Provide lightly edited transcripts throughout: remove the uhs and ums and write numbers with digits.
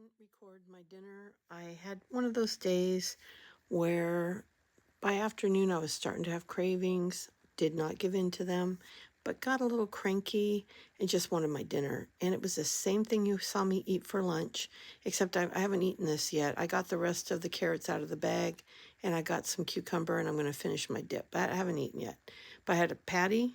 didn't record my dinner. I had one of those days where by afternoon I was starting to have cravings, did not give in to them, but got a little cranky and just wanted my dinner. And it was the same thing you saw me eat for lunch, except I haven't eaten this yet. I got the rest of the carrots out of the bag and I got some cucumber and I'm going to finish my dip. But I haven't eaten yet. But I had a patty.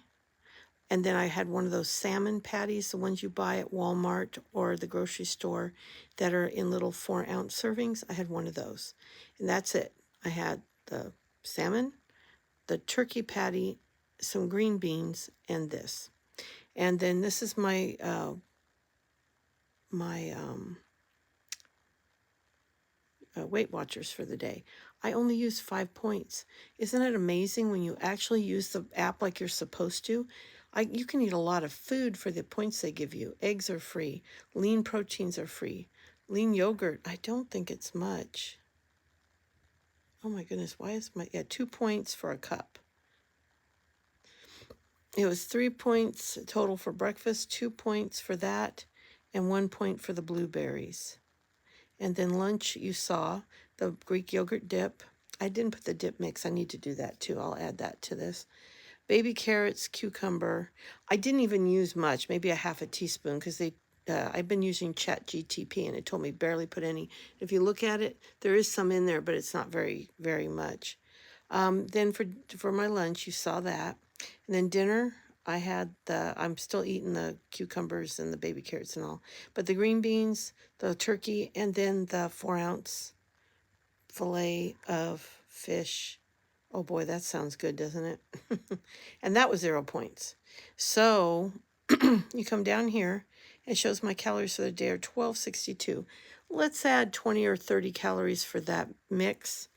And then I had one of those salmon patties, the ones you buy at Walmart or the grocery store that are in little 4-ounce servings. I had one of those. And that's it. I had the salmon, the turkey patty, some green beans, and this. And then this is my Weight Watchers for the day. I only used 5 points. Isn't it amazing when you actually use the app like you're supposed to? You can eat a lot of food for the points they give you. Eggs are free. Lean proteins are free. Lean yogurt, I don't think it's much. Oh my goodness, why is my... Yeah, 2 points for a cup. It was 3 points total for breakfast, 2 points for that, and 1 point for the blueberries. And then lunch, you saw the Greek yogurt dip. I didn't put the dip mix. I need to do that too. I'll add that to this. Baby carrots, cucumber. I didn't even use much, maybe a half a teaspoon, because I've been using ChatGTP and it told me barely put any. If you look at it, there is some in there, but it's not very, very much. Then for my lunch, you saw that. And then dinner, I'm still eating the cucumbers and the baby carrots and all. But the green beans, the turkey, and then the 4-ounce fillet of fish. Oh boy, that sounds good, doesn't it? And that was 0 points. So you come down here, it shows my calories for the day are 1262. Let's add 20 or 30 calories for that mix.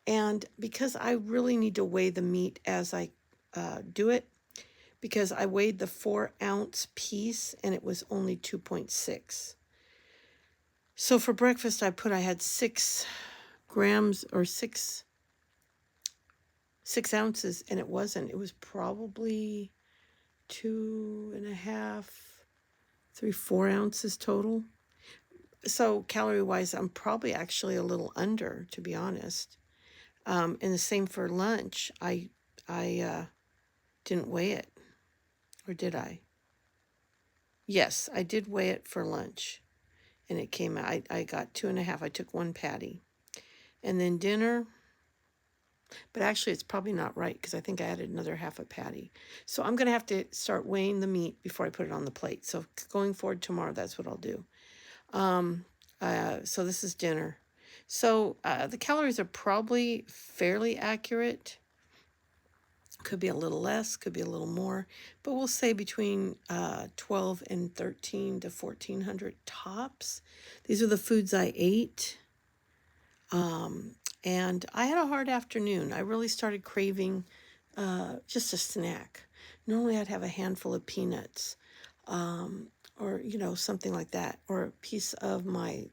And because I really need to weigh the meat as I do it, because I weighed the 4-ounce piece and it was only 2.6. So for breakfast, I had 6 grams or 6 ounces, and it wasn't. It was probably 2.5, 3, 4 ounces total. So calorie-wise, I'm probably actually a little under, to be honest. And the same for lunch. I didn't weigh it, or did I? Yes, I did weigh it for lunch, and it came out. I got 2.5. I took 1 patty, and then dinner. But actually, it's probably not right because I think I added another half a patty. So I'm going to have to start weighing the meat before I put it on the plate. So going forward tomorrow, that's what I'll do. So this is dinner. So the calories are probably fairly accurate. Could be a little less, could be a little more. But we'll say between 12 and 13 to 1,400 tops. These are the foods I ate. And I had a hard afternoon. I really started craving just a snack. Normally I'd have a handful of peanuts or, something like that, or a piece of my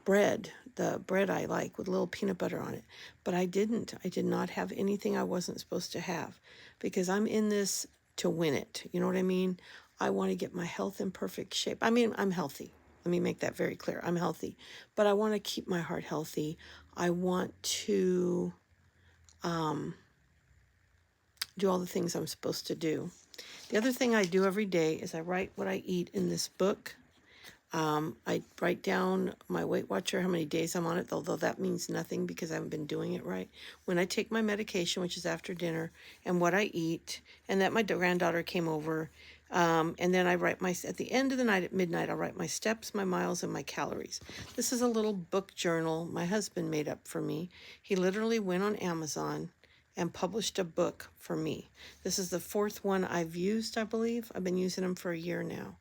bread, the bread I like with a little peanut butter on it. But I didn't. I did not have anything I wasn't supposed to have because I'm in this to win it. You know what I mean? I want to get my health in perfect shape. I mean, I'm healthy. Let me make that very clear. I'm healthy, but I want to keep my heart healthy. I want to do all the things I'm supposed to do. The other thing I do every day is I write what I eat in this book. I write down my Weight Watcher, how many days I'm on it, although that means nothing because I haven't been doing it right. When I take my medication, which is after dinner, and what I eat, and that my granddaughter came over, and then I write at the end of the night at midnight, I'll write my steps, my miles, and my calories. This is a little book journal my husband made up for me. He literally went on Amazon and published a book for me. This is the 4th one I've used, I believe. I've been using them for a year now.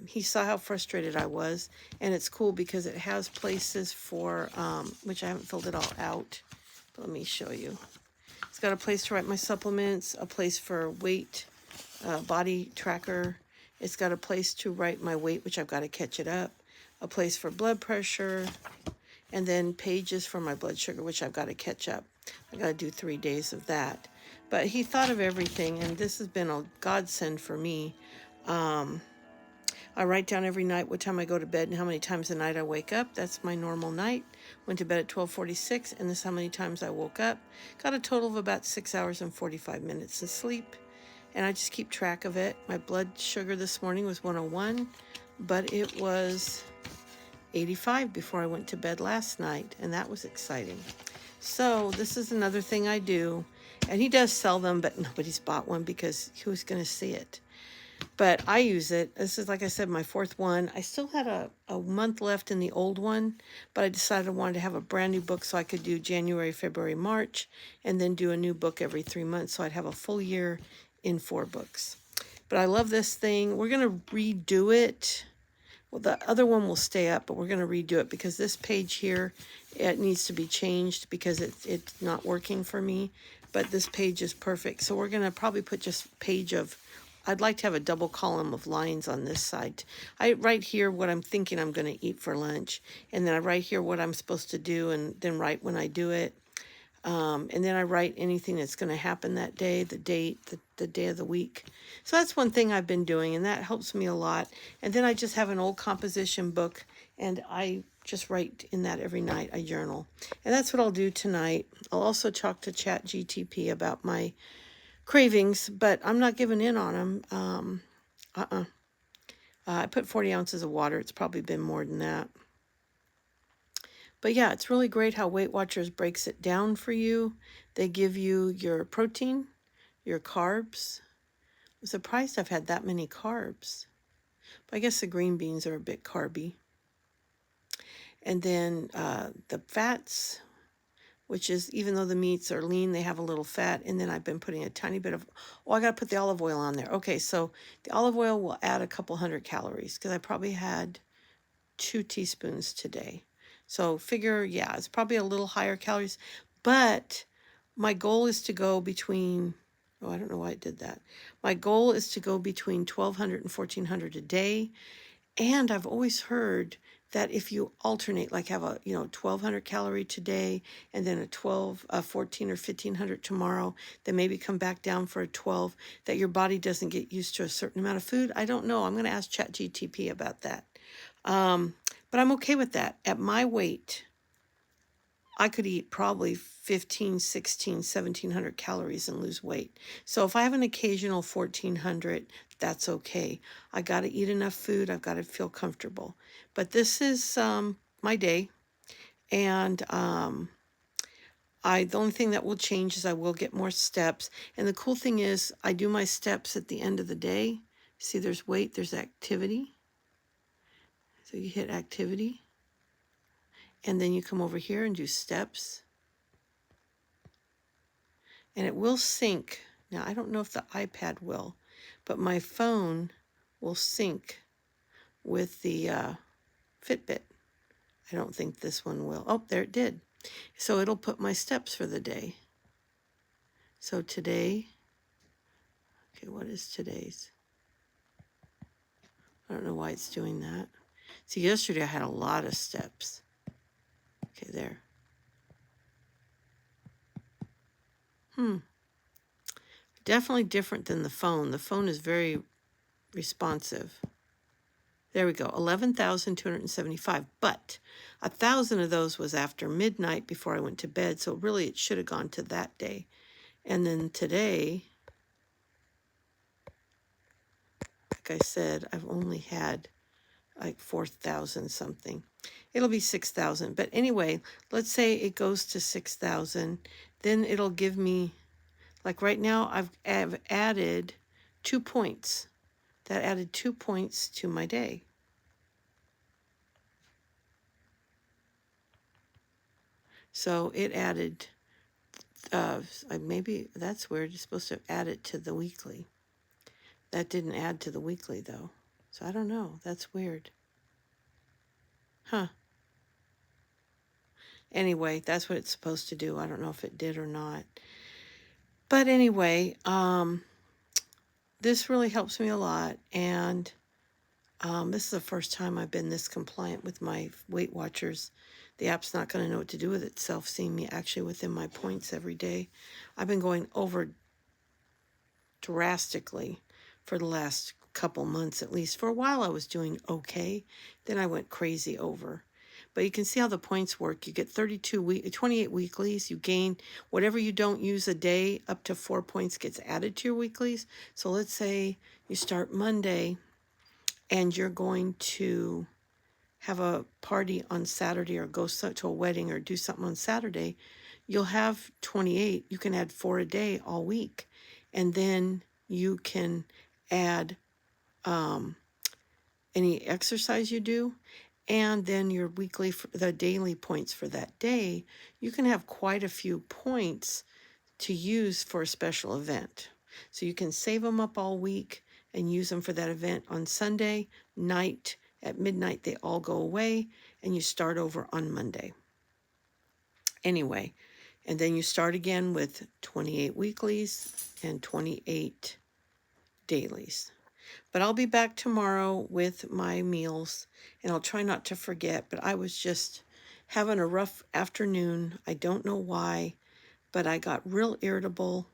He saw how frustrated I was, and it's cool because it has places for, which I haven't filled it all out, but let me show you. It's got a place to write my supplements, a place for weight, body tracker. It's got a place to write my weight, which I've got to catch it up, a place for blood pressure, and then pages for my blood sugar, which I've got to catch up. I got to do 3 days of that. But he thought of everything, and this has been a godsend for me. I write down every night what time I go to bed and how many times a night I wake up. That's my normal night. Went to bed at 12:46, and this is how many times I woke up. Got a total of about 6 hours and 45 minutes of sleep, and I just keep track of it. My blood sugar this morning was 101, but it was 85 before I went to bed last night, and that was exciting. So this is another thing I do, and he does sell them, but nobody's bought one because who's going to see it? But I use it. This is, like I said, my fourth one. I still had a month left in the old one, but I decided I wanted to have a brand new book so I could do January, February, March, and then do a new book every 3 months, so I'd have a full year in 4 books. But I love this thing. We're going to redo it. Well, the other one will stay up, but we're going to redo it because this page here, it needs to be changed because it's not working for me. But this page is perfect. So we're going to probably put just a page of, I'd like to have a double column of lines on this side. I write here what I'm thinking I'm going to eat for lunch. And then I write here what I'm supposed to do and then write when I do it. And then I write anything that's going to happen that day, the date, the day of the week. So that's one thing I've been doing, and that helps me a lot. And then I just have an old composition book, and I just write in that every night. I journal. And that's what I'll do tonight. I'll also talk to ChatGTP about my cravings, but I'm not giving in on them. I put 40 ounces of water. It's probably been more than that. But yeah, it's really great how Weight Watchers breaks it down for you. They give you your protein, your carbs. I'm surprised I've had that many carbs. But I guess the green beans are a bit carby. And then the fats, which is, even though the meats are lean, they have a little fat. And then I've been putting a tiny bit of, I got to put the olive oil on there. Okay, so the olive oil will add a couple hundred calories because I probably had 2 teaspoons today. So figure, yeah, it's probably a little higher calories, but my goal is to go between, I don't know why I did that. My goal is to go between 1,200 and 1,400 a day. And I've always heard that if you alternate, like have a, 1,200 calorie today and then a 14 or 1,500 tomorrow, then maybe come back down for a 12, that your body doesn't get used to a certain amount of food. I don't know. I'm going to ask ChatGTP about that. But I'm okay with that. At my weight, I could eat probably 15, 16, 1,700 calories and lose weight. So if I have an occasional 1,400, that's okay. I got to eat enough food. I've got to feel comfortable. But this is my day. And the only thing that will change is I will get more steps. And the cool thing is I do my steps at the end of the day. See, there's weight, there's activity. So you hit activity, and then you come over here and do steps, and it will sync. Now, I don't know if the iPad will, but my phone will sync with the Fitbit. I don't think this one will. Oh, there it did. So it'll put my steps for the day. So today, okay, what is today's? I don't know why it's doing that. See, yesterday I had a lot of steps. Okay, there. Definitely different than the phone. The phone is very responsive. There we go, 11,275. But 1,000 of those was after midnight before I went to bed. So really it should have gone to that day. And then today, like I said, I've only had like 4,000 something. It'll be 6,000. But anyway, let's say it goes to 6,000. Then it'll give me, like right now, I've added 2 points. That added 2 points to my day. So it added, maybe that's weird. It's supposed to add it to the weekly. That didn't add to the weekly though. So I don't know. That's weird. Huh. Anyway, that's what it's supposed to do. I don't know if it did or not. But anyway, this really helps me a lot. And this is the first time I've been this compliant with my Weight Watchers. The app's not going to know what to do with itself, seeing me actually within my points every day. I've been going over drastically for the last couple months at least. For a while I was doing okay. Then I went crazy over. But you can see how the points work. You get 28 weeklies. You gain whatever you don't use a day, up to 4 points gets added to your weeklies. So let's say you start Monday and you're going to have a party on Saturday or go to a wedding or do something on Saturday. You'll have 28. You can add 4 a day all week. And then you can add any exercise you do, and then your the daily points for that day. You can have quite a few points to use for a special event. So you can save them up all week and use them for that event on Sunday night. At midnight, they all go away, and you start over on Monday. Anyway, and then you start again with 28 weeklies and 28 dailies. But I'll be back tomorrow with my meals, and I'll try not to forget, but I was just having a rough afternoon. I don't know why, but I got real irritable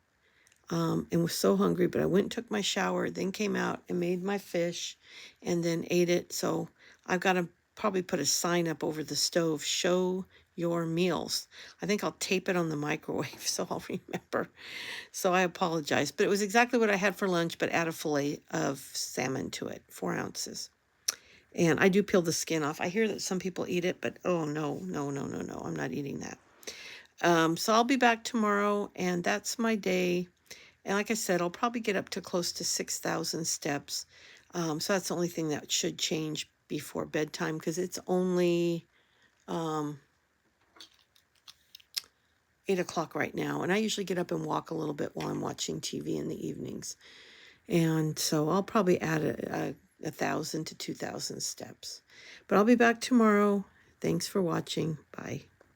and was so hungry, but I went and took my shower, then came out and made my fish and then ate it. So I've got to probably put a sign up over the stove, show your meals. I think I'll tape it on the microwave so I'll remember. So I apologize, but it was exactly what I had for lunch, but add a fillet of salmon to it, 4 ounces. And I do peel the skin off. I hear that some people eat it, but oh no, no, no, no, no, I'm not eating that. So I'll be back tomorrow, and that's my day. And like I said, I'll probably get up to close to 6,000 steps. So that's the only thing that should change before bedtime, because it's only 8 o'clock right now. And I usually get up and walk a little bit while I'm watching TV in the evenings. And so I'll probably add 1,000 to 2,000 steps. But I'll be back tomorrow. Thanks for watching. Bye.